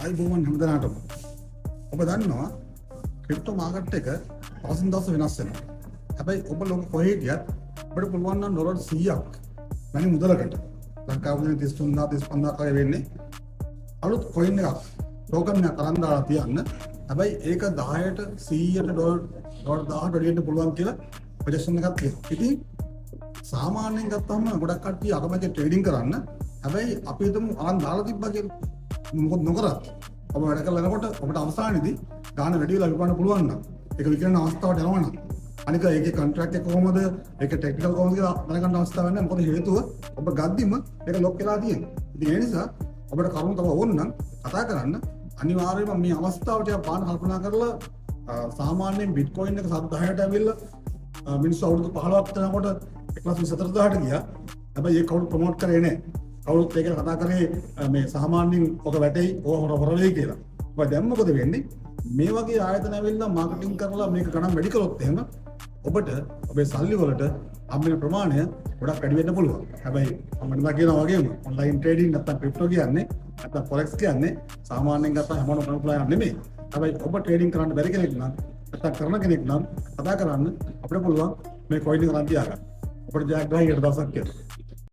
අයිබෝවන් හැමදෙනාටම. ඔබ දන්නවා ක්‍රිප්ටෝ මාකට් එක දවසින් දවස වෙනස් වෙනවා. හැබැයි ඔබ ලෝක කොහේ ගියත් ඔබට පුළුවන් නම් ඩොලර් 100ක් වැනි මුදලකට ලංකාවේ 33000 35000 වගේ වෙන්නේ අලුත් කොයින් එකක් ටෝකන් එකක් අරන් දාලා තියන්න. හැබැයි ඒක 10ට 100ට ඩොලර් 1000ට වැඩි වෙන්න පුළුවන් කියලා ප්‍රොජෙක්ෂන් එකක් තියෙනවා. ඉතින් සාමාන්‍යයෙන් ගත්තාම ගොඩක් කට්ටිය අකමැති ට්‍රේඩින් කරන්න. හැබැයි අපි හිතමු අරන් දාලා තිබ්බා කියලා. මොකද නොකරත් ඔබ වැඩ කරලා යනකොට ඔබට අවසානයේදී ගාන වැඩි වෙලා විකුණන්න පුළුවන් නම් ඒක විකිරණ අවස්ථාවට යනවා නම් අනික ඒකේ කොන්ට්‍රැක්ට් එක කොහොමද ඒක ටෙක්නිකල් කොහොමද කියලා දැනගන්න අවස්ථාවක් නැහැ. මොකද හේතුව ඔබ ගද්දිම ඒක ලොක් වෙලා තියෙනවා. ඉතින් ඒ නිසා ඔබට කරුණු තව ඕන නම් කතා කරන්න අනිවාර්යයෙන්ම මේ අවස්ථාවට පාන කල්පනා කරලා සාමාන්‍යයෙන් බිට්කොයින් එක 7000ට ඇවිල්ලා මිනිස්සු අවුරුදු 15ක් යනකොට 1,24,000ට ගියා. හැබැයි ඒක කවුරු ප්‍රොමෝට් කරේ නැහැ. කවුරුත් ඒක කතා කරේ මේ සාමාන්‍යයෙන් ඔක වැටෙයි ඕක හොර වෙයි කියලා. ඔබ දැන් මොකද වෙන්නේ? මේ වගේ ආයතන ඇවිල්ලා මාකටිං කරලා මේක ගණන් වැඩි කරොත් එහෙම ඔබට ඔබේ සල්ලි වලට හම්බෙන ප්‍රමාණය ගොඩක් වැඩි වෙන්න පුළුවන්. හැබැයි මම මතක කියනවා වගේම ඔන්ලයින් ට්‍රේඩින් නැත්නම් ක්‍රිප්ටෝ කියන්නේ නැත්නම් ෆොරෙක්ස් කියන්නේ සාමාන්‍යයෙන් ගත්තා හැමෝම කරන ප්ලෑන් නෙමෙයි. හැබැයි ඔබ ට්‍රේඩින් කරන්න බැරි කෙනෙක් නම් නැත්නම් කරන කෙනෙක් නම් කතා කරන්න අපිට පුළුවන් මේ කොයින් එක ගන්න තියාගන්න. අපිට ජයග්‍රහණයට දවසක් කියලා.